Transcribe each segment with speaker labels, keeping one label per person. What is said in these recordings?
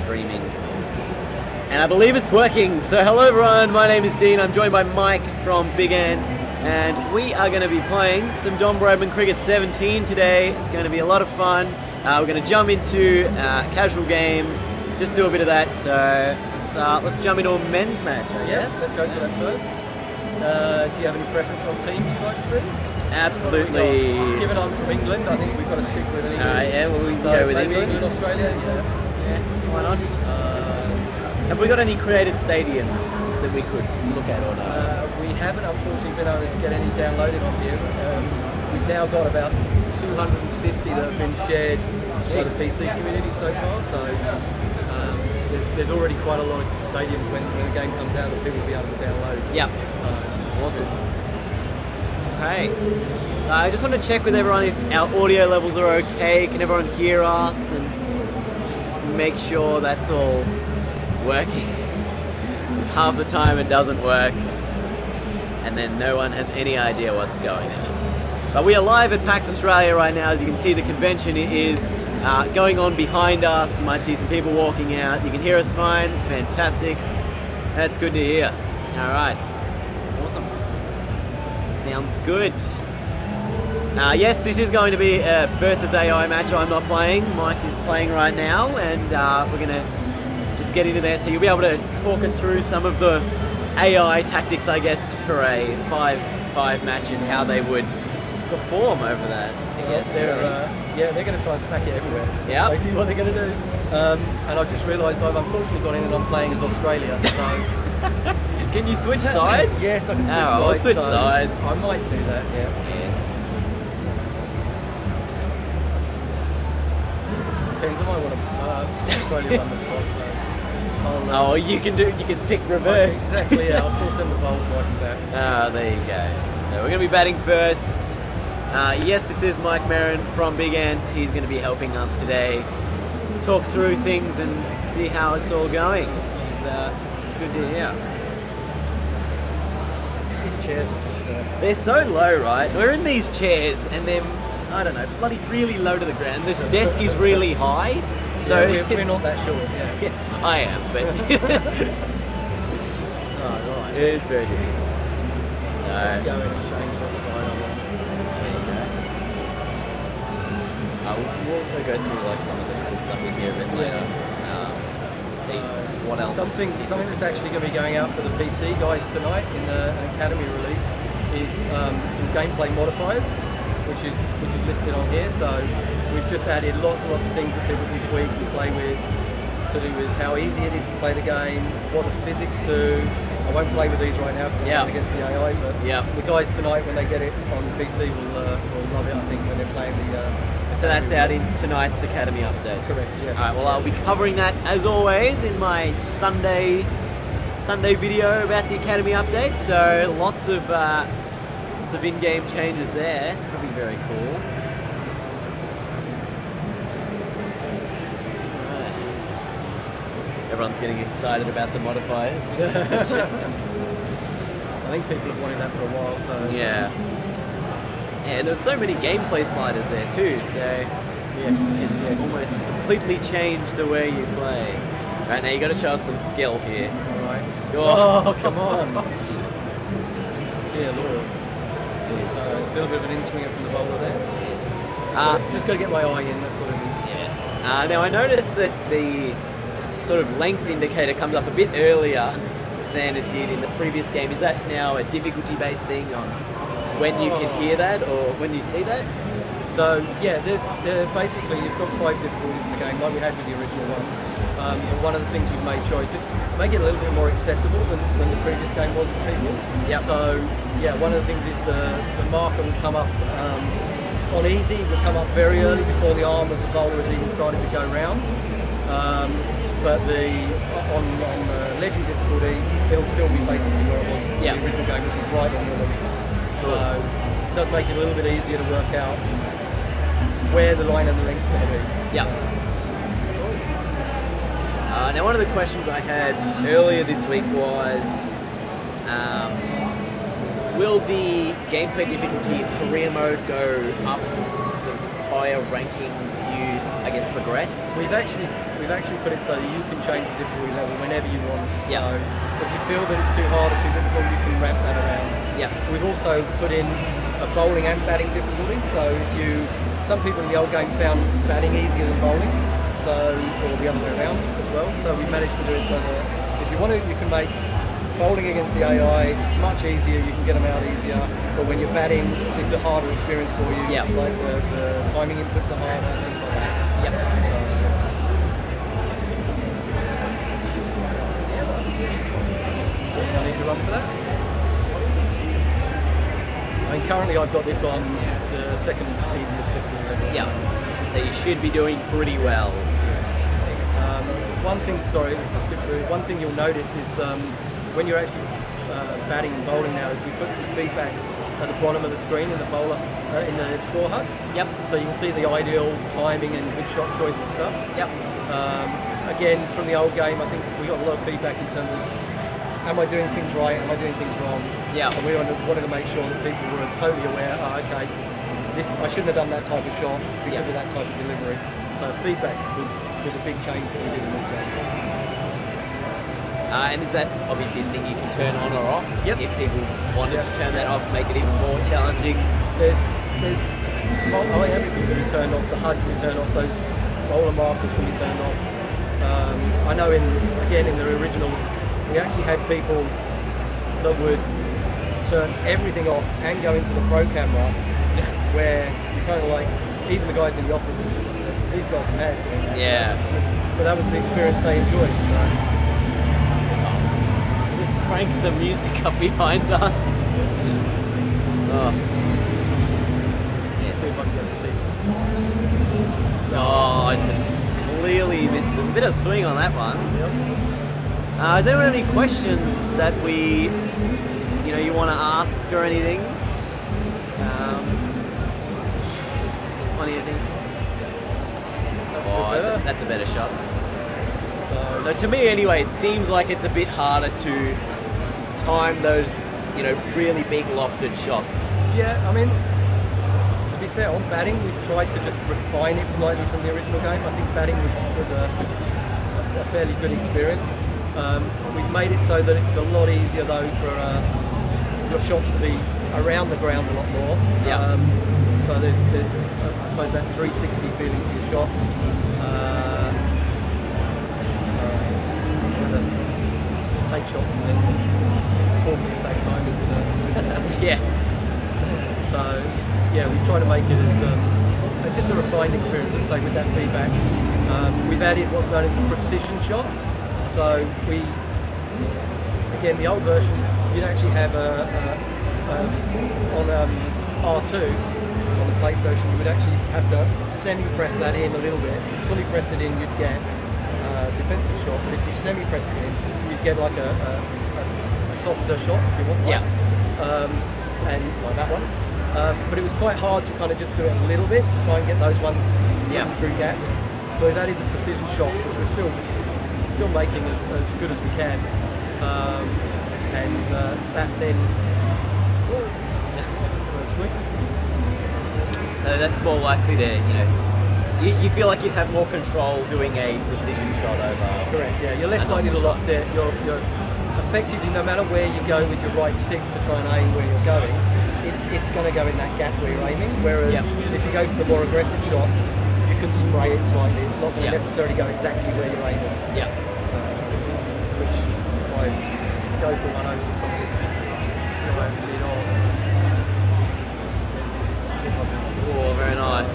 Speaker 1: streaming. And I believe it's working. So hello everyone, my name is Dean. I'm joined by Mike from Big Ant, and we are going to be playing some Don Bradman Cricket 17 today. It's going to be a lot of fun. We're going to jump into casual games, just do a bit of that. So let's jump into a men's match, I guess.
Speaker 2: Let's go for that first. Do you have any preference on teams you'd like to see?
Speaker 1: Absolutely.
Speaker 2: Given I'm from England, I think we've got to stick with England.
Speaker 1: Yeah, well, we can go with
Speaker 2: maybe
Speaker 1: England.
Speaker 2: Australia, yeah.
Speaker 1: Why not? Have we got any created stadiums that we could look at or not?
Speaker 2: We haven't, unfortunately, been able to get any downloaded on here. We've now got about 250 that have been shared by the PC community so far. So there's already quite a lot of stadiums when the game comes out that people will be able to download.
Speaker 1: Yeah.
Speaker 2: So
Speaker 1: awesome. Okay. I just want to check with everyone if our audio levels are okay. Can everyone hear us? And just make sure that's all working. Because half the time it doesn't work, and then no one has any idea what's going on. But we are live at PAX Australia right now. As you can see, the convention is going on behind us. You might see some people walking out. You can hear us fine. Fantastic. That's good to hear. All right. Awesome. Sounds good. Yes, this is going to be a versus AI match. I'm not playing. Mike is playing right now, and we're going to just get into there. So you'll be able to talk us through some of the AI tactics, I guess, for a 5-5 match and how they would perform over that. I guess
Speaker 2: they're going to try and smack it everywhere.
Speaker 1: Yeah.
Speaker 2: Basically what they're going to do. And I've just realised I've unfortunately gone in and I'm playing as Australia. So
Speaker 1: can you switch sides?
Speaker 2: Yes, I can switch sides.
Speaker 1: I'll switch sides.
Speaker 2: I might do that, yeah.
Speaker 1: Yes.
Speaker 2: Depends, I might want to Australia run the toss.
Speaker 1: Oh, you can pick reverse.
Speaker 2: Exactly, yeah. I'll force them to bowl so I can bat.
Speaker 1: There you go. So we're going to be batting first. Yes, this is Mike Merrin from Big Ant. He's going to be helping us today talk through things and see how it's all going, which is good to hear.
Speaker 2: These chairs are just...
Speaker 1: They're so low, right? We're in these chairs and they're, I don't know, bloody really low to the ground. This desk is really high. So
Speaker 2: yeah, we're not that short, yeah.
Speaker 1: I am, but...
Speaker 2: right.
Speaker 1: It's very good. So...
Speaker 2: Let's go in and change what side I want.
Speaker 1: We'll also go through like some of the cool stuff in here a bit later. To see what else.
Speaker 2: Something that's actually going to be going out for the PC guys tonight in an Academy release is some gameplay modifiers, which is listed on here. So we've just added lots and lots of things that people can tweak and play with, to do with how easy it is to play the game, what the physics do. I won't play with these right now because I'm playing against the AI, but the guys tonight when they get it on PC will love it, I think, when they're playing the...
Speaker 1: So that's out in tonight's Academy update?
Speaker 2: Correct, yeah.
Speaker 1: Alright, well I'll be covering that as always in my Sunday video about the Academy update, so lots of in-game changes there. That'll be very cool. Everyone's getting excited about the modifiers.
Speaker 2: I think people have wanted that for a while, so...
Speaker 1: Yeah. And there's so many gameplay sliders there too, so
Speaker 2: yes,
Speaker 1: you can almost completely change the way you play. Right, now you got to show us some skill here.
Speaker 2: Alright.
Speaker 1: Oh,
Speaker 2: come on! Dear Lord.
Speaker 1: Yes.
Speaker 2: A little bit of an in-swinger from the bowler there.
Speaker 1: Yes.
Speaker 2: Just got to get my eye in, that's what it is.
Speaker 1: Yes. Now I noticed that the sort of length indicator comes up a bit earlier than it did in the previous game. Is that now a difficulty-based thing on when you can hear that or when you see that?
Speaker 2: So yeah, they're basically, you've got 5 difficulties in the game like we had with the original one. But one of the things we've made sure is just make it a little bit more accessible than the previous game was for people.
Speaker 1: Yep.
Speaker 2: So yeah, one of the things is the marker will come up on easy, will come up very early before the arm of the bowler has even started to go round. But on the legend difficulty, it'll still be basically where it was in the original game, which is right on release. So it does make it a little bit easier to work out where the line and the length's going to be.
Speaker 1: Yeah. Now one of the questions I had earlier this week was, will the gameplay difficulty in career mode go up the higher rankings you, I guess, progress?
Speaker 2: We've actually put it so that you can change the difficulty level whenever you want.
Speaker 1: Yeah.
Speaker 2: So if you feel that it's too hard or too difficult, you can ramp that around.
Speaker 1: Yeah.
Speaker 2: We've also put in a bowling and batting difficulty. So some people in the old game found batting easier than bowling, or the other way around as well. So we managed to do it so that if you want to, you can make bowling against the AI much easier. You can get them out easier. But when you're batting, it's a harder experience for you.
Speaker 1: Yeah.
Speaker 2: Like the timing inputs are harder, things like that.
Speaker 1: Yeah.
Speaker 2: So, I need to run for that. I mean, currently I've got this on the second easiest difficulty level.
Speaker 1: Yeah. So you should be doing pretty well.
Speaker 2: One thing, sorry, skip through. One thing you'll notice is when you're actually batting and bowling now, is we put some feedback at the bottom of the screen in the bowler in the score HUD.
Speaker 1: Yep.
Speaker 2: So you can see the ideal timing and good shot choice stuff.
Speaker 1: Yep.
Speaker 2: Again, from the old game, I think we got a lot of feedback in terms of, am I doing things right? Am I doing things wrong?
Speaker 1: Yeah.
Speaker 2: And we wanted to make sure that people were totally aware. Oh, okay, I shouldn't have done that type of shot because of that type of delivery. So feedback was a big change that we did in this game.
Speaker 1: And is that obviously a thing you can turn on or off?
Speaker 2: Yep.
Speaker 1: If people wanted to turn that off, make it even more challenging.
Speaker 2: Everything can be turned off. The HUD can be turned off. Those bowler markers can be turned off. I know in the original, we actually had people that would turn everything off and go into the pro camera, where you kind of like, even the guys in the office, these guys are mad doing that.
Speaker 1: Yeah.
Speaker 2: But that was the experience they enjoyed. So.
Speaker 1: Just crank the music up behind us. Oh. Yes.
Speaker 2: See if I can get a 6.
Speaker 1: Oh, I just clearly missed a bit of swing on that one.
Speaker 2: Yep.
Speaker 1: Has anyone any questions that you want to ask or anything? Just plenty of things. That's a better shot. So to me anyway, it seems like it's a bit harder to time those, really big lofted shots.
Speaker 2: Yeah, I mean, to be fair, on batting, we've tried to just refine it slightly from the original game. I think batting was a fairly good experience. We've made it so that it's a lot easier though for your shots to be around the ground a lot more.
Speaker 1: Yeah.
Speaker 2: So there's I suppose that 360 feeling to your shots. So trying to take shots and then talk at the same time is
Speaker 1: Yeah.
Speaker 2: So yeah, we've tried to make it as just a refined experience. Let's say with that feedback, we've added what's known as a precision shot. So again, the old version, you'd actually have on R2 on the PlayStation, you would actually have to semi-press that in a little bit. If you fully pressed it in, you'd get a defensive shot. But if you semi-pressed it in, you'd get like a softer shot, if you want. Like.
Speaker 1: Yeah.
Speaker 2: And like that one. But it was quite hard to kind of just do it a little bit to try and get those ones through gaps. So we've added the precision shot, which we're still making as good as we can. That then swing.
Speaker 1: So that's more likely to, you feel like you'd have more control doing a precision shot over.
Speaker 2: Correct. Yeah, you're less likely to loft it. You're effectively, no matter where you go with your right stick to try and aim where you're going, it's going to go in that gap where you're aiming. Whereas if you go for the more aggressive shots, you can spray it slightly. It's not going to necessarily go exactly where you're aiming.
Speaker 1: Yeah.
Speaker 2: So, which if I go for one over the top of this, mid on.
Speaker 1: Oh, very nice.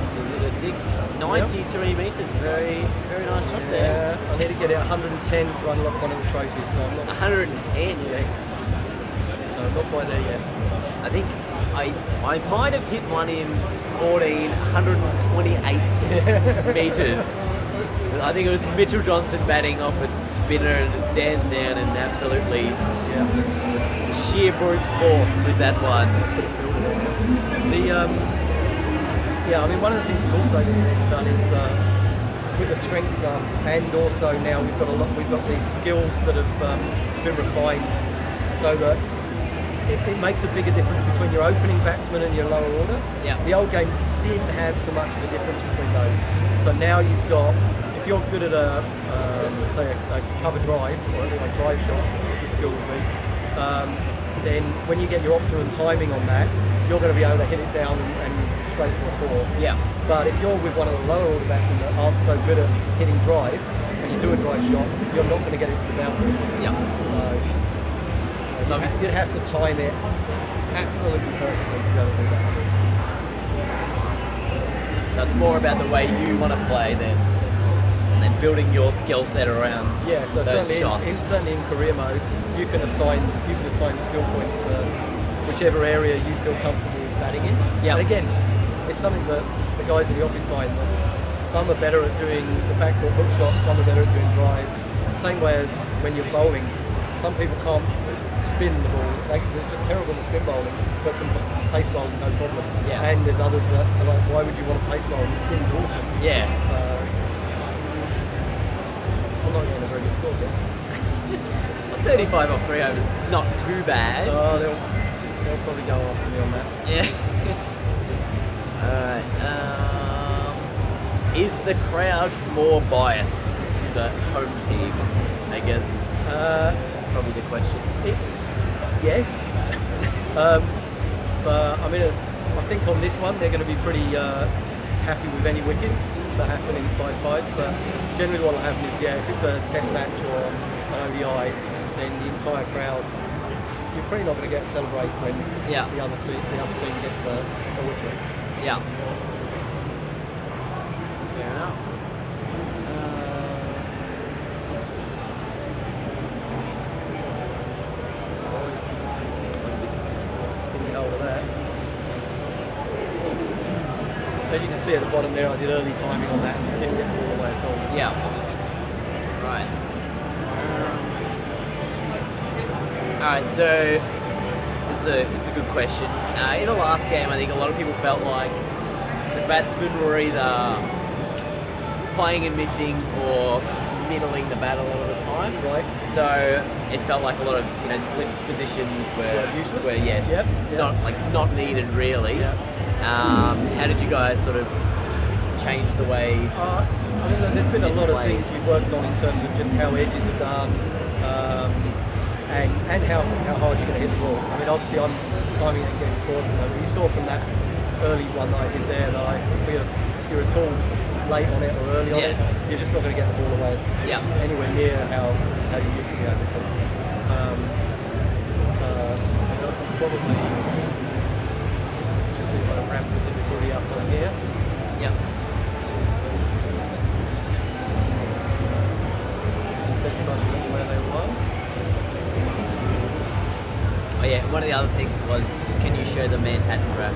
Speaker 1: So is it a 6? 93 metres. Very, very nice shot there.
Speaker 2: I need to get it 110 to unlock one of the trophies. So I'm not
Speaker 1: 110.
Speaker 2: Yes. So I'm not quite there yet.
Speaker 1: I think I might have hit one in 128 metres. I think it was Mitchell Johnson batting off a spinner and just danced down and absolutely just sheer brute force with that one.
Speaker 2: Could have filled it. I mean, one of the things we've also done is with the strength stuff, and also now we've got these skills that have been refined, so that it makes a bigger difference between your opening batsman and your lower order.
Speaker 1: Yeah.
Speaker 2: The old game didn't have so much of a difference between those. So now you've got, if you're good at a say a cover drive or a drive shot, as the skill would be, then when you get your optimum timing on that, you're going to be able to hit it down and straight for a 4. Yeah. But if you're with one of the lower order batsmen that aren't so good at hitting drives, and you do a drive shot, you're not going to get it to the boundary. Yeah. So you'd have to time it absolutely perfectly to be able to do that.
Speaker 1: So it's more about the way you want to play then, and then building your skill set around
Speaker 2: so
Speaker 1: those shots.
Speaker 2: Certainly in career mode, you can assign skill points to whichever area you feel comfortable batting in. Yeah. And again, it's something that the guys in the office find that some are better at doing the back foot hook shots, some are better at doing drives. Same way as when you're bowling, some people can't spin the ball. They're just terrible at spin bowling, but can pace bowl no problem. Yeah. And there's others that are like, why would you want to pace bowl? The spin's awesome. Yeah. So I'm not getting a very good score there.
Speaker 1: 35 off 3 overs, not too bad.
Speaker 2: Oh, they'll probably go after me on that.
Speaker 1: Yeah. Alright. Is the crowd more biased to the home team? I guess that's probably the question.
Speaker 2: It's yes. So I mean, I think on this one they're going to be pretty happy with any wickets that happen in 5-5s. But generally, what will happen is, if it's a test match or an ODI, then the entire crowd, you're pretty not going to get to celebrate when the other team gets a wicket.
Speaker 1: Yeah. Fair enough.
Speaker 2: Didn't hold of that. As you can see at the bottom there, I did early timing on that and just didn't get the ball away at all.
Speaker 1: Yeah. Right. Alright, so it's a good question. In the last game, I think a lot of people felt like the batsmen were either playing and missing or middling the bat a lot of the time.
Speaker 2: Right.
Speaker 1: So it felt like a lot of slips positions were
Speaker 2: useless.
Speaker 1: Not needed really. Yep. How did you guys sort of change the way?
Speaker 2: I mean, there's been a lot of things we've worked on in terms of just how edges are done. And how hard you're going to hit the ball. I mean, obviously I'm timing it and getting fours and that, but you saw from that early one that I did there that if you're at all late on it or early on it, you're just not going to get the ball away anywhere near how you used to be able to. So I can probably just see if I can ramp the difficulty up on here.
Speaker 1: Yeah.
Speaker 2: He says trying to look where they were.
Speaker 1: Oh yeah, one of the other things was, can you show the Manhattan graph?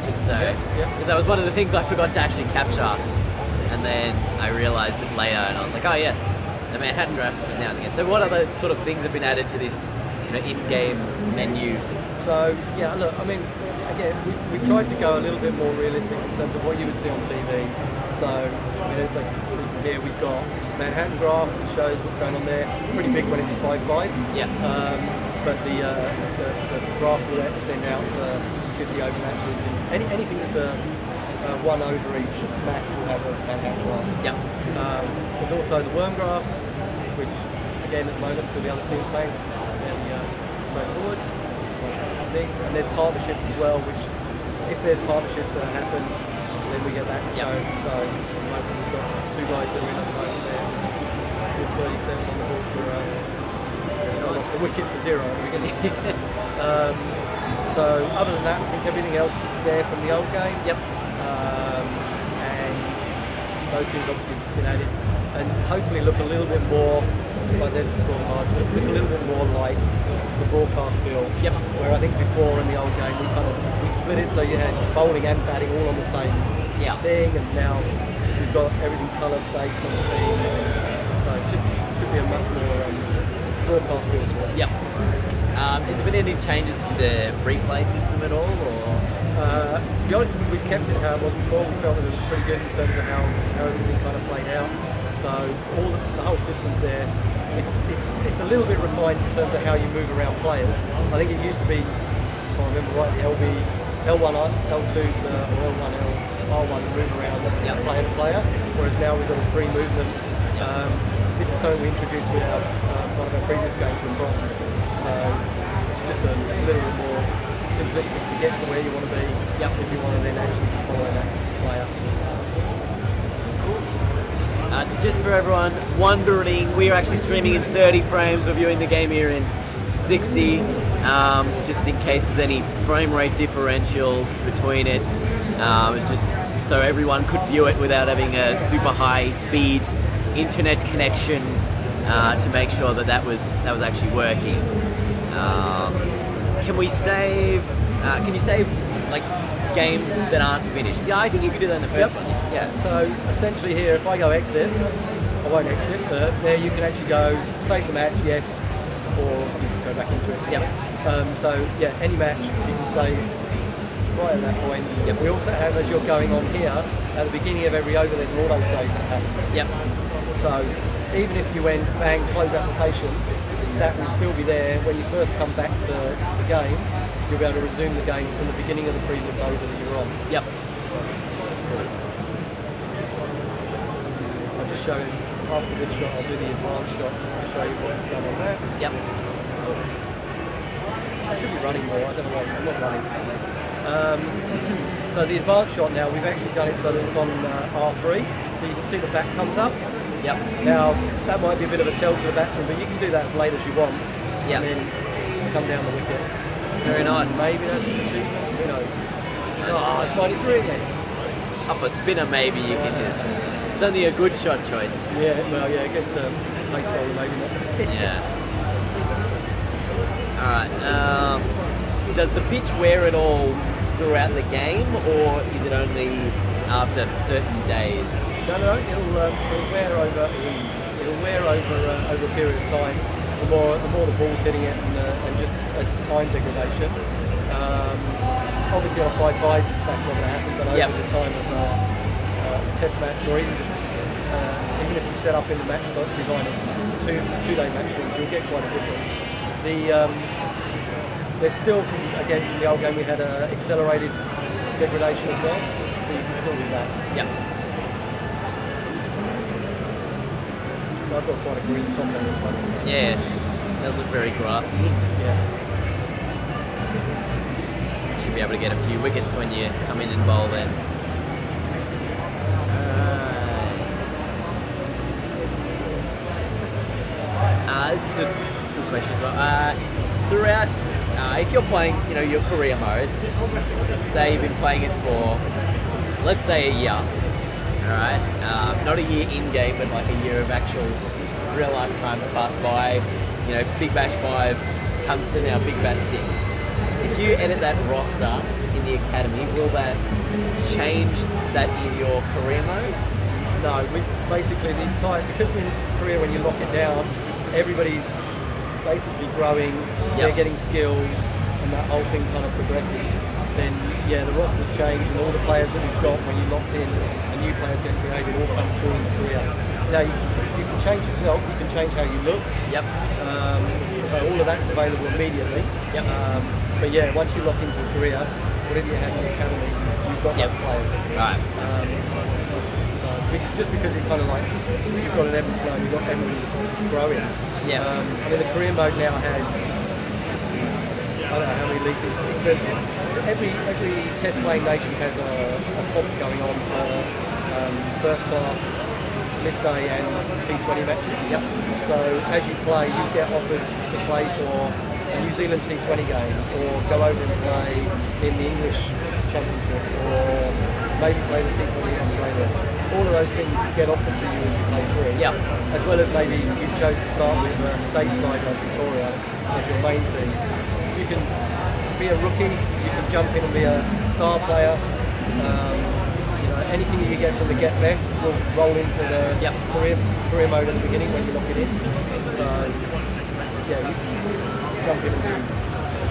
Speaker 1: Just so, because that was one of the things I forgot to actually capture, and then I realised it later, and I was like, oh yes, the Manhattan graph is now in the game. So what other sort of things have been added to this, in-game menu?
Speaker 2: So look, I mean, again, we've tried to go a little bit more realistic in terms of what you would see on TV. So, I mean, as you can see from here, we've got Manhattan graph that shows what's going on there. Pretty big when it's a 5-5. Yeah. But the graph will extend out to 50 over matches. And anything that's a 1 over each match will have a Manhattan graph. Yeah. There's also the worm graph, which again at the moment till the other team's playing is fairly straightforward. And there's partnerships as well, which if there's partnerships that have happened, then we get that shown. So at the moment we've got 2 guys that are in at the moment there with 37 on the board for I lost a wicket for 0 at the beginning. So other than that, I think everything else is there from the old game. Yep. And those things obviously have just been added and hopefully look a little bit more like there's a scorecard, look a little bit more like the broadcast field. Yep. Where I think before in the old game we split it so you had bowling and batting all on the same thing, and now we've got everything colour based on the teams. So it should be a much more broadcast field to it. Yep.
Speaker 1: Has there been any changes to the replay system at all, or?
Speaker 2: To be honest, we've kept it how it was before. We felt that it was pretty good in terms of how everything kind of played out. So the whole system's there. It's a little bit refined in terms of how you move around players. I think it used to be, if I remember right, the LB L1, L2 to or L1, R1 move around player to player, whereas now we've got a free movement. This is something we introduced with our, one of our previous games with Cross, so it's just a little bit more simplistic to get to where you want to be if you want to then actually be following that player.
Speaker 1: Just for everyone wondering, we are actually streaming in 30 frames, reviewing the game here in 60, just in case there's any frame rate differentials between it. It's just so everyone could view it without having a super high speed internet connection to make sure that that was actually working. Can we save? Can you save like games that aren't finished? Yeah, I think you could do that in the first one.
Speaker 2: Yeah. So essentially here, if I go exit, I won't exit, but there you can actually go save the match, yes, or you can go back into it. So yeah, any match you can save right at that point. We also have, as you're going on here, at the beginning of every over, there's an auto save that happens. So even if you went bang, close application, that will still be there when you first come back to the game. You'll be able to resume the game from the beginning of the previous over that you're on. I'll just show you, after this shot, I'll do the advanced shot just to show you what I've done on that. I should be running more, I don't know why, I'm not running. So the advanced shot now, we've actually done it so that it's on R3, so you can see the back comes up. Now, that might be a bit of a tell to the batsman, but you can do that as late as you want, and then come down the wicket.
Speaker 1: Very nice.
Speaker 2: Maybe that's an achievement, who knows. Oh, it's 93 again.
Speaker 1: Up a spinner maybe you can hit. It's only a good shot choice.
Speaker 2: Yeah, well, yeah, against the pace bowler maybe not.
Speaker 1: Alright, does the pitch wear at all throughout the game, or is it only after certain days?
Speaker 2: No, it'll wear over. It'll wear over a period of time. The more the ball's hitting it, and just a time degradation. Obviously on a 5-5, that's not going to happen. But over the time of a test match, or even just even if you set up in the match design as two-day match things, you'll get quite a difference. There's still from the old game we had accelerated degradation as well, so you can still do that. I've got quite a green top on this one.
Speaker 1: Yeah, it does look very grassy. Should be able to get a few wickets when you come in and bowl then. This is a good question as well. Throughout, if you're playing, your career mode, say you've been playing it for, let's say, a year. Alright, not a year in-game, but like a year of actual real life times passed by. Big Bash 5 comes to now Big Bash 6. If you edit that roster in the academy, will that change that in your career mode?
Speaker 2: No, basically because in career when you lock it down, everybody's basically growing, they're getting skills, and that whole thing kind of progresses. Then the rosters change, and all the players that you've got when you locked in, and new players get created, all come through in career. Now you can change yourself, you can change how you look. So all of that's available immediately. But once you lock into a career, whatever you have in the academy, you've got those players.
Speaker 1: Right.
Speaker 2: Just because it's kind of like you've got an ebb and flow, you've got everybody growing. I mean the career mode now has, I don't know how many leagues it's every test playing nation has a comp going on for first class, list A and T20 matches. So as you play, you get offered to play for a New Zealand T20 game, or go over and play in the English Championship, or maybe play the T20 in Australia. All of those things get offered to you as you play through. As well as maybe you chose to start with a stateside like Victoria as your main team. You can be a rookie, you can jump in and be a star player. Anything that you get from the Get Best will roll into the career mode at the beginning when you lock it in. So you can jump in and be,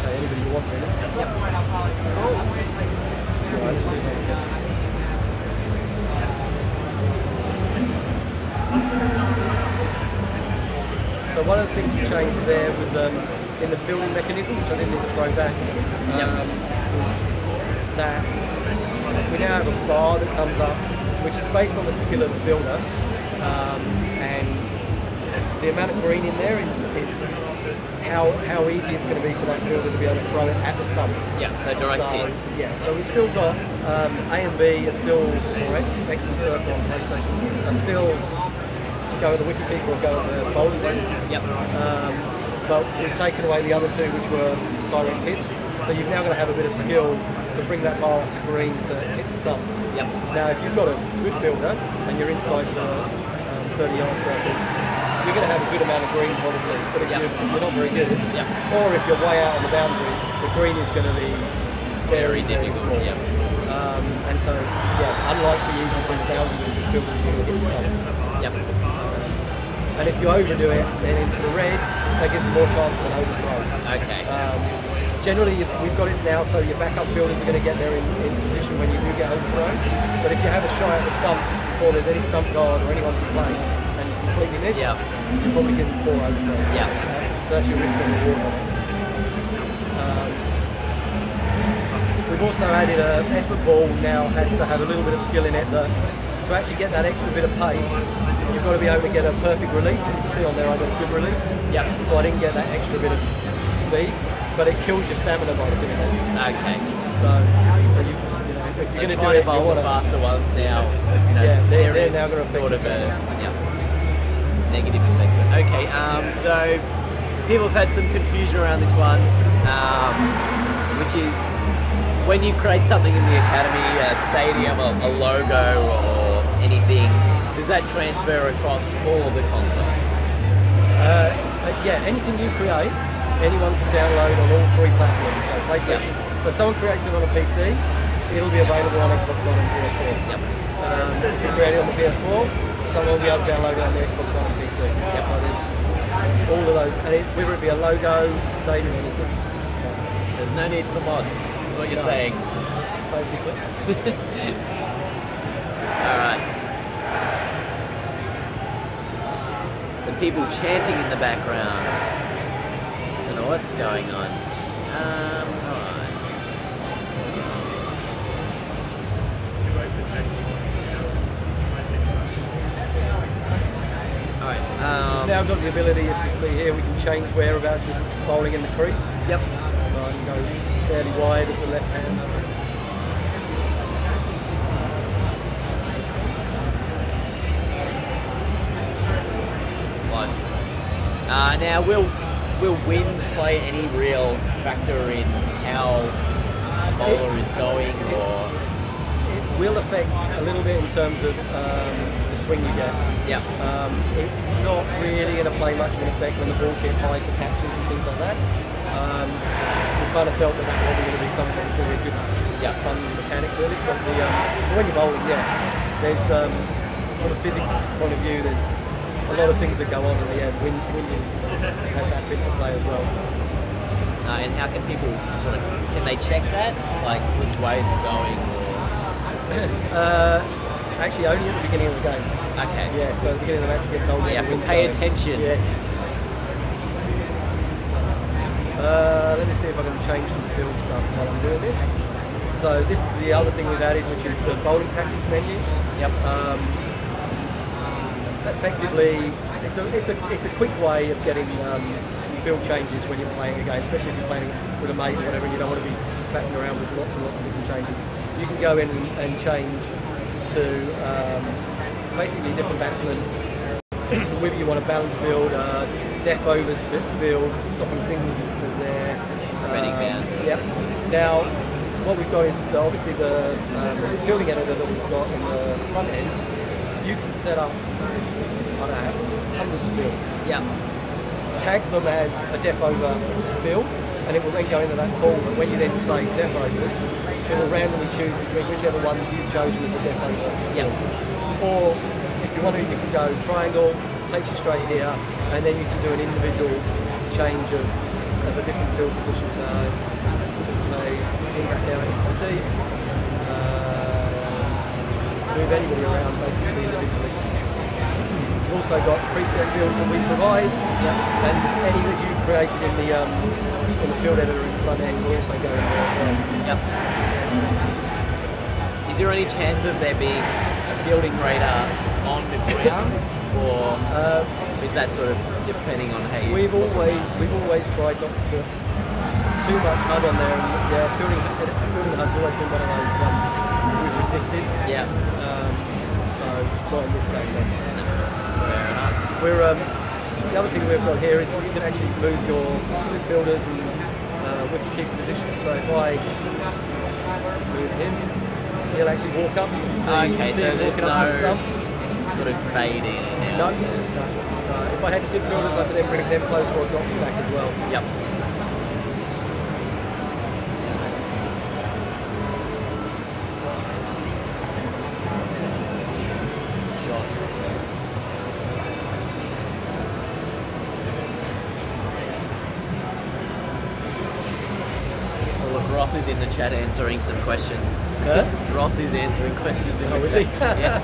Speaker 2: anybody you want really. Cool. Let's see if I can get this. So one of the things we changed there was in the fielding mechanism, which I didn't need to throw back, was that we now have a bar that comes up, which is based on the skill of the fielder, and the amount of green in there is how easy it's going to be for that fielder to be able to throw it at the stumps.
Speaker 1: Yeah, so direct hits.
Speaker 2: Yeah, so we've still got A and B are still, or X and Circle on PlayStation, are still go at the wicketkeeper or go at the bowler's end.
Speaker 1: Yep.
Speaker 2: But we've taken away the other two, which were direct hits. So you've now got to have a bit of skill to bring that ball up to green to hit the stumps.
Speaker 1: Yep.
Speaker 2: Now, if you've got a good fielder and you're inside the 30-yard circle, you're going to have a good amount of green probably. But if you're not very good, or if you're way out on the boundary, the green is going to be very, very small.
Speaker 1: Yep.
Speaker 2: And so, unlikely even from the boundary with the fielder you're going to hit the stumps.
Speaker 1: Yep.
Speaker 2: And if you overdo it, then into the red, that gives you more chance of an overthrow.
Speaker 1: Okay.
Speaker 2: Generally, we've got it now so your backup fielders are going to get there in position when you do get overthrows. But if you have a shot at the stumps before there's any stump guard or anyone's in place and you completely miss, you're probably getting 4 overthrows.
Speaker 1: Yeah.
Speaker 2: So that's your risk and reward on it. We've also added an effort ball now has to have a little bit of skill in it that to actually get that extra bit of pace, you've got to be able to get a perfect release. You can see on there I got a good release.
Speaker 1: Yep.
Speaker 2: So I didn't get that extra bit of speed, but it kills your stamina by doing it.
Speaker 1: Okay.
Speaker 2: So you know, if you're going to do it,
Speaker 1: bowl the faster ones now.
Speaker 2: They're now going to affect
Speaker 1: sort of
Speaker 2: your
Speaker 1: negative effect to it. Okay. So people have had some confusion around this one, which is when you create something in the academy, a stadium, a logo, or anything, does that transfer across all of the console?
Speaker 2: Anything you create, anyone can download on all 3 platforms. So PlayStation. So someone creates it on a PC, it'll be available on Xbox One and PS4.
Speaker 1: Yep.
Speaker 2: If you create it on the PS4, someone will be able to download it on the Xbox One and PC. Yep. So there's all of those, and whether it be a logo, stadium, anything. So
Speaker 1: there's no need for mods. That's what you're saying.
Speaker 2: Basically.
Speaker 1: Alright. Some people chanting in the background. I don't know what's going on.
Speaker 2: We've now got the ability, if you see here, we can change whereabouts you're bowling in the crease.
Speaker 1: Yep.
Speaker 2: So I can go fairly wide as a left hand.
Speaker 1: Nice. Now, will wind play any real factor in how a bowler is going, or?
Speaker 2: It will affect a little bit in terms of the swing you get.
Speaker 1: Yeah.
Speaker 2: It's not really going to play much of an effect when the ball's hit high for catches and things like that. We kind of felt that wasn't going to be something that was going to be a good, fun mechanic really. But when you're bowling, there's from a physics point of view, there's a lot of things that go on in the end when you have that bit to play as well.
Speaker 1: And how can people can they check that, like which way it's going?
Speaker 2: Actually, only at the beginning of the game.
Speaker 1: Okay.
Speaker 2: Yeah, so at the beginning of the match you get told.
Speaker 1: So you have to pay attention.
Speaker 2: Yes. So, let me see if I can change some field stuff while I'm doing this. So this is the other thing we've added, which is the bowling tactics menu.
Speaker 1: Yep.
Speaker 2: Effectively, it's a quick way of getting some field changes when you're playing a game, especially if you're playing with a mate or whatever, and you don't want to be faffing around with lots and lots of different changes. You can go in and change to basically different batsmen, whether you want a balanced field, deaf overs field, stopping singles as it says there. Yep. Now, what we've got is obviously the fielding editor that we've got in the front end. You can set up, I don't know, hundreds of fields.
Speaker 1: Yeah.
Speaker 2: Tag them as a deaf over field, and it will then go into that pool. And when you then say deaf overs, it will randomly choose between whichever ones you've chosen as a deaf over.
Speaker 1: Yeah.
Speaker 2: Or if you want to, you can go triangle, takes you straight here, and then you can do an individual change of the different field positions. So just play in back out into the deep. Move anybody around basically individually. We've also got preset fields that we provide, and any that you've created in the field editor in the front end will also go in there as well.
Speaker 1: Yep. Is there any chance of there being a fielding radar on the ground, or is that sort of depending on how you?
Speaker 2: We've always tried not to put too much HUD on there, and yeah, fielding HUD's always been one of those ones we've resisted.
Speaker 1: Yeah.
Speaker 2: So not in this game. Then.
Speaker 1: Fair enough.
Speaker 2: We're the other thing we've got here is you can actually move your slip fielders and wicket keeping position. So if I move him, he'll actually walk up. And
Speaker 1: Okay, so there's
Speaker 2: no up to the stumps.
Speaker 1: Sort of fade in and
Speaker 2: No,
Speaker 1: out.
Speaker 2: no. So if I had slip fielders, I could then bring them closer or drop them back as well.
Speaker 1: Yep. Ross is in the chat answering some questions.
Speaker 2: Huh?
Speaker 1: Ross is answering questions in the
Speaker 2: is
Speaker 1: chat.
Speaker 2: he?
Speaker 1: Yeah.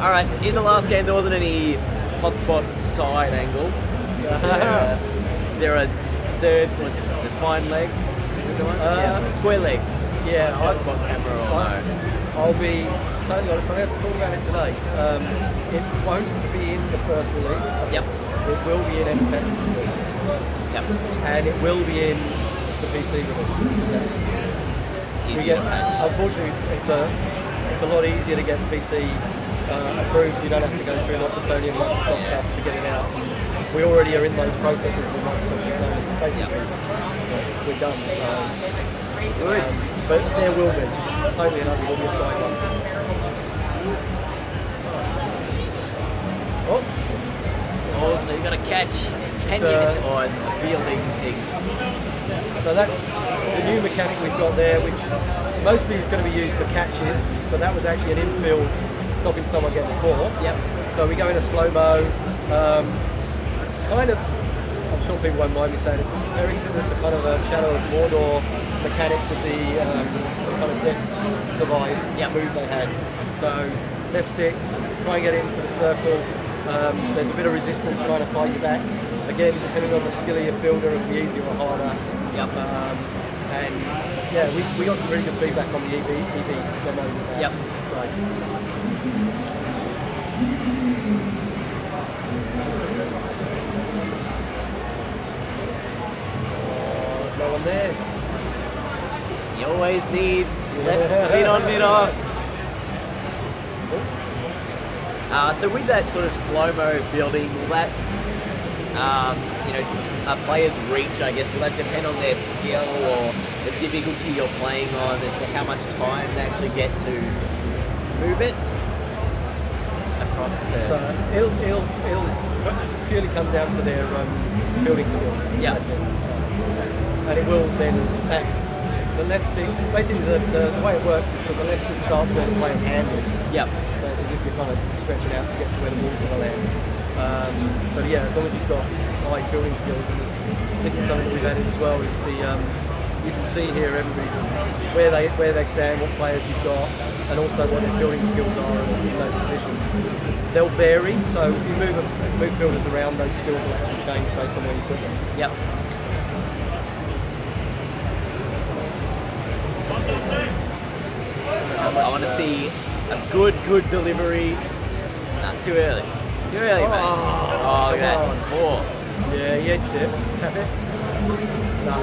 Speaker 1: All right. In the last game, there wasn't any hotspot side angle. Is there a third? What is it, fine leg? Is it the one? Yeah. Square leg.
Speaker 2: Yeah.
Speaker 1: Hotspot camera or no?
Speaker 2: I'll be totally honest. I have to talk about it today. It won't be in the first release.
Speaker 1: Yep.
Speaker 2: It will be in Evan Patrick's release.
Speaker 1: Yep.
Speaker 2: And it will be in the PC release. Unfortunately, it's a lot easier to get PC approved. You don't have to go through lots of Sony and Microsoft stuff to get it out. We already are in those processes with Microsoft and Sony. Basically, we're done. So,
Speaker 1: Good.
Speaker 2: but there will be. Totally enough, there will be a side one.
Speaker 1: Oh, so you got to catch. Can you or a fielding thing?
Speaker 2: So that's the new mechanic we've got there, which mostly is going to be used for catches, but that was actually an infield stopping someone getting the ball.
Speaker 1: Yep.
Speaker 2: So we go in a slow-mo. It's kind of, I'm sure people won't mind me saying this, it's very similar to kind of a Shadow of Mordor mechanic with the kind of Death Survive move they had. So left stick, try and get it into the circle. There's a bit of resistance trying to fight you back. Again, depending on the skill of your fielder, it'll be easier or harder.
Speaker 1: Yep.
Speaker 2: And yeah, we got some really good feedback on the EV demo with that.
Speaker 1: Yep.
Speaker 2: Right. Oh, there's no one there.
Speaker 1: You always need left mid on, mid off. So with that sort of slow-mo fielding, will that, a player's reach, I guess, will that depend on their skill or the difficulty you're playing on as to how much time they actually get to move it across to...
Speaker 2: So it'll purely come down to their fielding skills.
Speaker 1: Yeah.
Speaker 2: And it will then, the left stick, basically the way it works is that the left stick starts where the player's hand is.
Speaker 1: Yep.
Speaker 2: So it's as if you're kind of stretching out to get to where the ball's going to land. But yeah, as long as you've got high fielding skills, and this is something that we've added as well, is the you can see here everybody's where they stand, what players you've got, and also what their fielding skills are in those positions. They'll vary, so if you move fielders around, those skills will actually change based on where you put them.
Speaker 1: Yep. I want to see a good delivery. Not too early. Too early, mate. Oh, look at that. 4.
Speaker 2: Yeah, he edged it. Tap it. No.
Speaker 1: 4.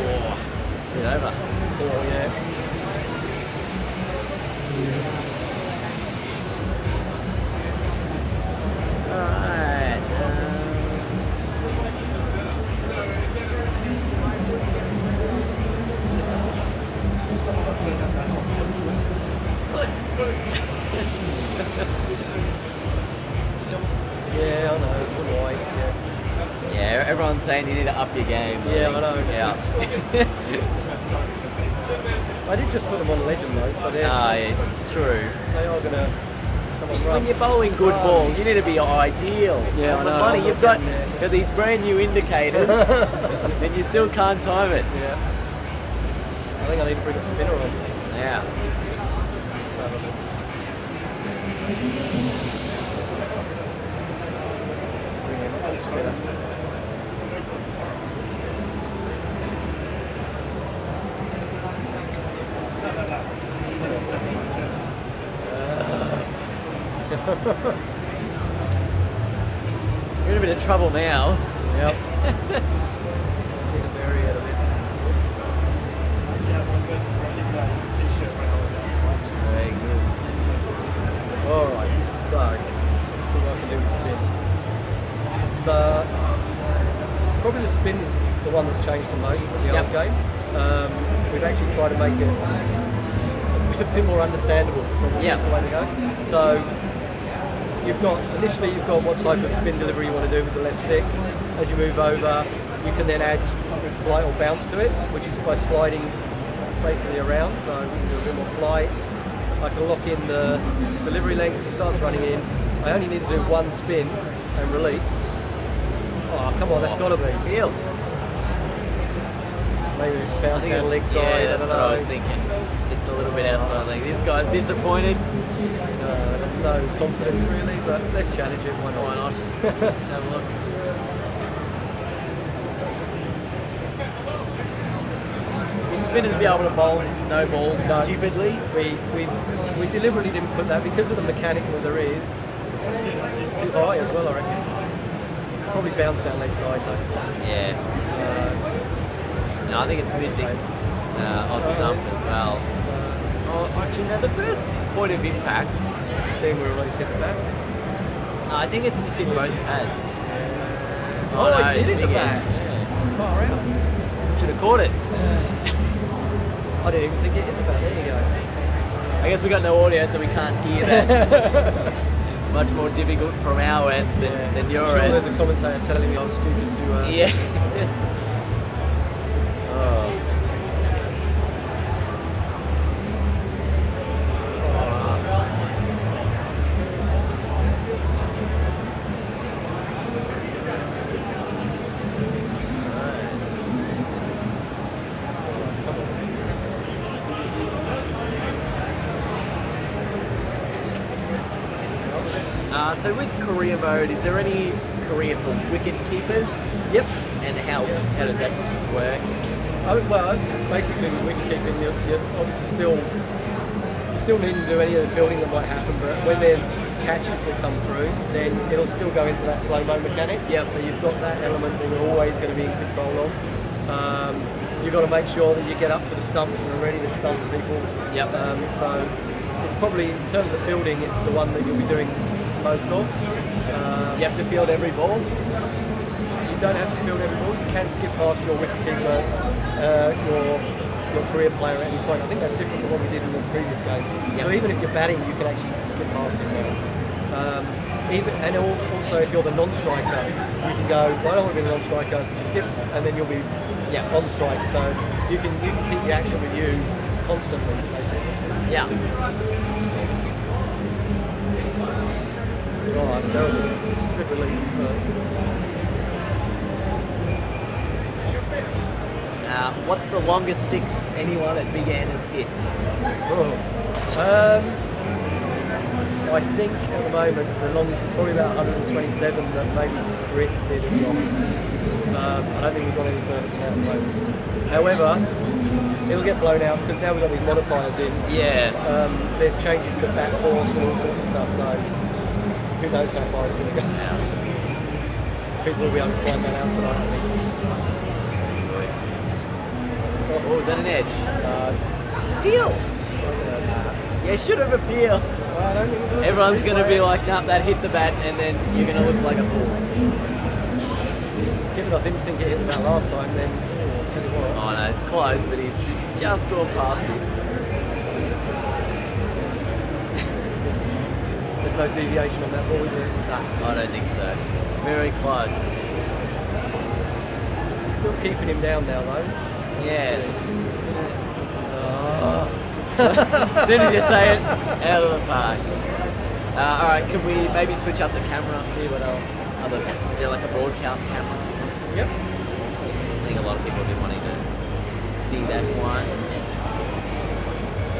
Speaker 1: It's a bit over.
Speaker 2: 4, yeah.
Speaker 1: Alright.
Speaker 2: Yeah, I know. It's all right.
Speaker 1: Yeah, everyone's saying you need to up your game.
Speaker 2: Yeah, I know.
Speaker 1: Yeah.
Speaker 2: I did just put them on legend though, so they're
Speaker 1: yeah, true.
Speaker 2: they are gonna come on
Speaker 1: When
Speaker 2: run.
Speaker 1: you're bowling good balls, you need to be ideal.
Speaker 2: Yeah, I know.
Speaker 1: Funny,
Speaker 2: I'm
Speaker 1: you've
Speaker 2: not
Speaker 1: got
Speaker 2: getting there.
Speaker 1: got these brand new indicators, and you still can't time it.
Speaker 2: Yeah. I think I need to bring a spinner on.
Speaker 1: Yeah.
Speaker 2: Let's have a look. Let's bring in a spinner.
Speaker 1: You're in a bit of trouble now.
Speaker 2: Yep. Need to vary it a bit.
Speaker 1: Very good.
Speaker 2: Alright, so let's see what I can do with spin. So probably the spin is the one that's changed the most from the old game. We've actually tried to make it a bit more understandable, probably is the way to go. So initially you've got what type of spin delivery you want to do with the left stick. As you move over, you can then add flight or bounce to it, which is by sliding basically around. So we can do a bit more flight. I can lock in the delivery length, it starts running in. I only need to do one spin and release. Oh, come on, that's got to be.
Speaker 1: Feel.
Speaker 2: Maybe bounce down leg side.
Speaker 1: Yeah, that's what I was thinking. Just a little bit outside. Like, this guy's disappointed.
Speaker 2: No confidence really, but let's challenge it. Why not?
Speaker 1: Why not? Let's have a look. Will spinners be able to bowl no balls stupidly?
Speaker 2: We deliberately didn't put that because of the mechanic that there is. Too high as well, I reckon. Probably bounce down leg side though.
Speaker 1: Yeah. No, I think it's missing. Off stump as well. Actually, now the first point of impact.
Speaker 2: Seeing where release hit the back.
Speaker 1: No, I think it's just in both pads.
Speaker 2: Oh,
Speaker 1: no,
Speaker 2: I did hit the back.
Speaker 1: Yeah.
Speaker 2: Far out.
Speaker 1: Should have caught it.
Speaker 2: I didn't even think it hit the back. There you go.
Speaker 1: I guess we got no audio, so we can't hear that. Much more difficult from our end than your end.
Speaker 2: There's a commentator telling me I was stupid to.
Speaker 1: Yeah. So with career mode, is there any career for wicket keepers?
Speaker 2: Yep.
Speaker 1: And how does that work?
Speaker 2: Well, basically with wicket keeping, you're obviously still needing to do any of the fielding that might happen, but when there's catches that come through, then it'll still go into that slow-mo mechanic.
Speaker 1: Yep.
Speaker 2: So you've got that element that you're always going to be in control of. You've got to make sure that you get up to the stumps and are ready to stump people.
Speaker 1: Yep.
Speaker 2: So it's probably, in terms of fielding, it's the one that you'll be doing most of.
Speaker 1: Do you have to field every ball?
Speaker 2: You don't have to field every ball. You can skip past your wicketkeeper, your career player at any point. I think that's different than what we did in the previous game.
Speaker 1: Yep.
Speaker 2: So even if you're batting, you can actually skip past him now. And also if you're the non-striker, you can go, well, I don't want to be the non-striker, skip, and then you'll be on strike. So you can keep the action with you constantly, basically.
Speaker 1: Yeah.
Speaker 2: Oh, that's terrible. Good release, but...
Speaker 1: What's the longest six anyone at Big Ann has hit?
Speaker 2: I think at the moment the longest is probably about 127 that maybe Chris did in the office. I don't think we've got any further than that at the moment. However, it'll get blown out because now we've got these modifiers in.
Speaker 1: Yeah.
Speaker 2: There's changes to bat force and all sorts of stuff, so who knows how far it's going to go.
Speaker 1: Yeah.
Speaker 2: People will be able to find that out tonight, I think.
Speaker 1: Oh, was that an edge? Peel! Yeah, should have a peel.
Speaker 2: I don't think
Speaker 1: Everyone's going to be like, nah, that hit the bat, and then you're going to look like a fool.
Speaker 2: Given I didn't think it hit the bat last time, then I'll tell you what.
Speaker 1: Oh no, it's close, but he's just gone past it.
Speaker 2: There's no deviation on that ball, is there?
Speaker 1: Nah, I don't think so. Very close.
Speaker 2: I'm still keeping him down now, though.
Speaker 1: Yes. As soon as you say it, out of the park. Alright, can we maybe switch up the camera, see what else? Is there like a broadcast camera or something?
Speaker 2: Yep.
Speaker 1: I think a lot of people have been wanting to see that one.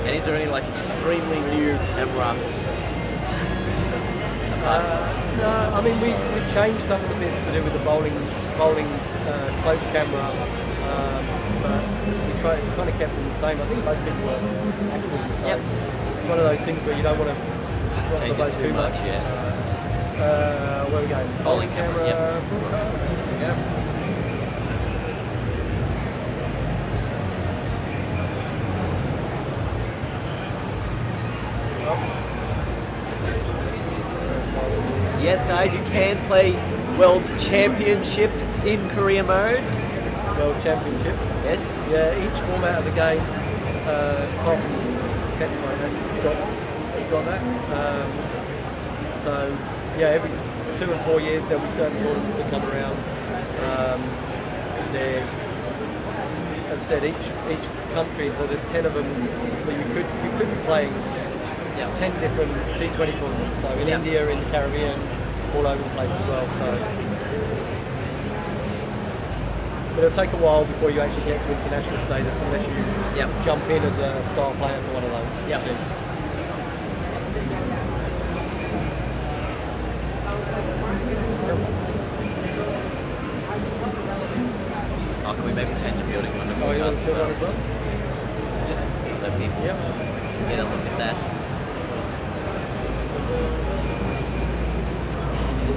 Speaker 1: And is there any like extremely new camera?
Speaker 2: No, I mean we've changed some of the bits to do with the bowling close camera, but we kind of kept them the same. I think most people were happy with them. So it's one of those things where you don't want to rock
Speaker 1: change
Speaker 2: the boat
Speaker 1: it too much. Yeah.
Speaker 2: Where are we going? Bowling camera.
Speaker 1: Yep.
Speaker 2: Broadcast.
Speaker 1: There we go. Yes, guys, you can play World Championships in career mode.
Speaker 2: World Championships.
Speaker 1: Yes.
Speaker 2: Yeah, each format of the game, apart from test time matches, has got that. So, yeah, every 2 and 4 years there'll be certain tournaments that come around. There's, as I said, each country, so there's 10 of them that you could be playing. Yeah, 10 different T20 tournaments. So in India, in the Caribbean, all over the place as well. So, but it'll take a while before you actually get to international status, unless you jump in as a star player for one of those teams.
Speaker 1: Oh, can we maybe change the fielding one?
Speaker 2: Oh, you want to field one as well?
Speaker 1: Just so people get a look at that.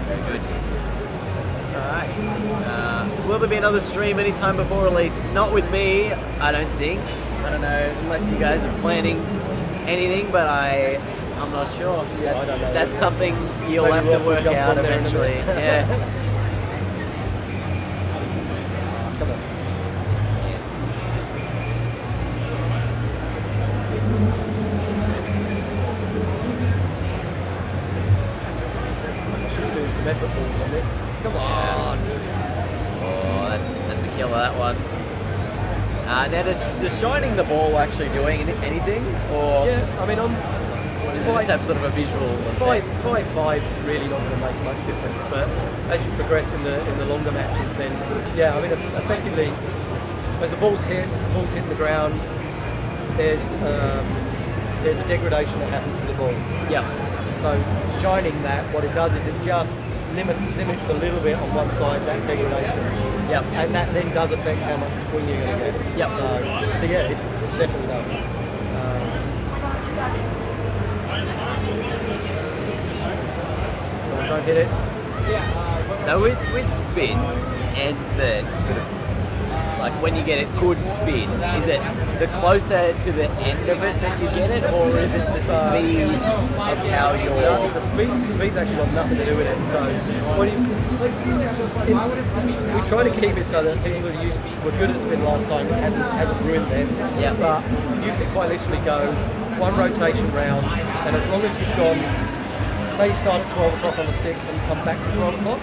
Speaker 1: Very good. Alright. Will there be another stream anytime before release? Not with me, I don't think. I don't know, unless you guys are planning anything, but I'm not sure.
Speaker 2: Yeah, I don't know.
Speaker 1: That's something you'll have to work out eventually. Yeah.
Speaker 2: Come on.
Speaker 1: Yes.
Speaker 2: Some effort balls on this. Come on.
Speaker 1: Oh, that's a killer, that one. Now, does shining the ball actually doing anything? Or
Speaker 2: Yeah, I mean, on
Speaker 1: does it just have sort of a visual effect?
Speaker 2: 5-5's really not going to make much difference, but as you progress in the longer matches, then yeah, I mean, effectively, as the ball's hitting the ground, there's a degradation that happens to the ball.
Speaker 1: Yeah.
Speaker 2: So shining that, what it does is it just limits a little bit on one side, that degradation.
Speaker 1: Yep.
Speaker 2: And that then does affect how much swing you're going to get.
Speaker 1: Yep.
Speaker 2: So yeah, it definitely does. Don't hit it.
Speaker 1: So with spin and the sort of like when you get it good spin, is it the closer to the end of it that you get it, or is it the speed of how you're?
Speaker 2: No, the speed's actually got nothing to do with it. So we try to keep it so that people that were good at spin last time hasn't ruined them.
Speaker 1: Yeah.
Speaker 2: But you can quite literally go one rotation round, and as long as you've gone, say you start at 12 o'clock on the stick and you come back to 12 o'clock,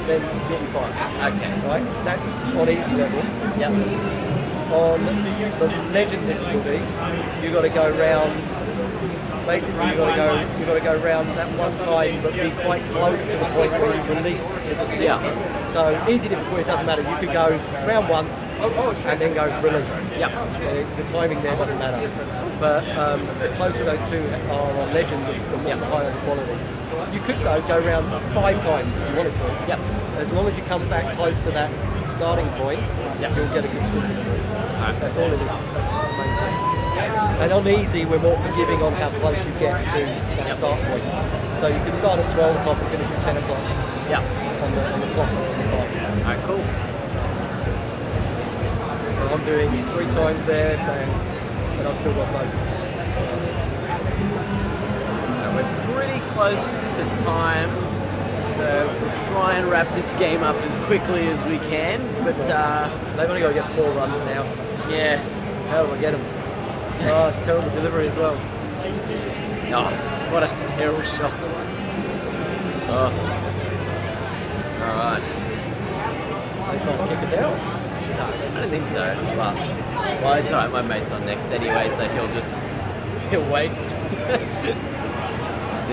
Speaker 2: then you'll be fine.
Speaker 1: Okay.
Speaker 2: Right? That's on easy level.
Speaker 1: Yep.
Speaker 2: On the legend difficulty, you've got to go round. Basically, you've got to go round that one time, but be quite close to the point where you've released the stick.
Speaker 1: Yeah.
Speaker 2: So easy difficulty, it doesn't matter. You could go round once and then go release.
Speaker 1: Yep.
Speaker 2: The timing there doesn't matter. But the closer those two are on legend, the higher the quality. You could go round 5 times if you wanted to.
Speaker 1: Yep.
Speaker 2: As long as you come back close to that starting point, you'll get a good spin. That's all it is. That's the main thing. And on easy, we're more forgiving on how close you get to that start point. So you could start at 12 o'clock and finish at 10 o'clock.
Speaker 1: Yeah.
Speaker 2: On the clock or on the clock.
Speaker 1: Alright, cool.
Speaker 2: So I'm doing 3 times there, and I've still got both.
Speaker 1: We're pretty close to time, so we'll try and wrap this game up as quickly as we can. But
Speaker 2: they've only got to get 4 runs now.
Speaker 1: Yeah.
Speaker 2: How do I get them? Oh, it's terrible delivery as well.
Speaker 1: Oh, what a terrible shot. Oh. Alright.
Speaker 2: They trying to kick us out?
Speaker 1: No, I don't think so. Well, it's alright, my mate's on next anyway, so he'll wait.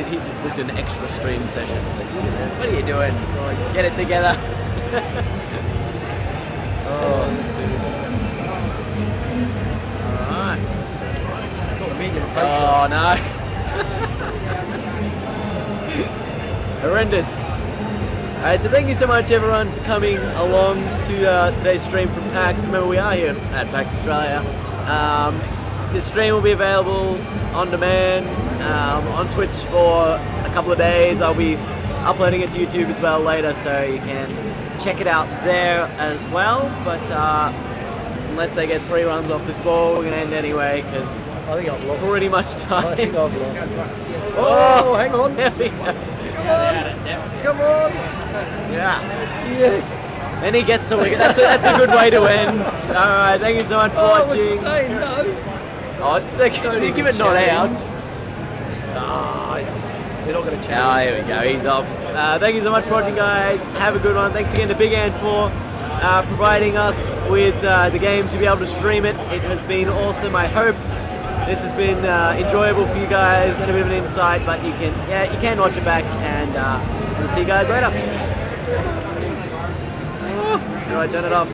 Speaker 1: He's just booked an extra stream session. It's like, look at that. What are you doing? Get it together.
Speaker 2: Oh, let's do this.
Speaker 1: Alright.
Speaker 2: Got a medium pace.
Speaker 1: Oh no. Horrendous. Alright, so thank you so much everyone for coming along to today's stream from PAX. Remember, we are here at PAX Australia. this stream will be available on demand on Twitch for a couple of days. I'll be uploading it to YouTube as well later, so you can check it out there as well. But unless they get 3 runs off this ball, we're going to end anyway, because
Speaker 2: I think I've lost.
Speaker 1: Pretty much time.
Speaker 2: I think I've lost. Oh, hang on.
Speaker 1: There we go.
Speaker 2: Come on.
Speaker 1: Yeah.
Speaker 2: Yes.
Speaker 1: And he gets a wicket. That's a good way to end. Alright, thank you so much for watching.
Speaker 2: I was saying no.
Speaker 1: Oh, they give it not out.
Speaker 2: They're not going to change.
Speaker 1: Oh, here we go. He's off. Thank you so much for watching, guys. Have a good one. Thanks again to Big Ant for providing us with the game to be able to stream it. It has been awesome. I hope this has been enjoyable for you guys and a bit of an insight. But you can watch it back, and we'll see you guys later. Alright, turn it off.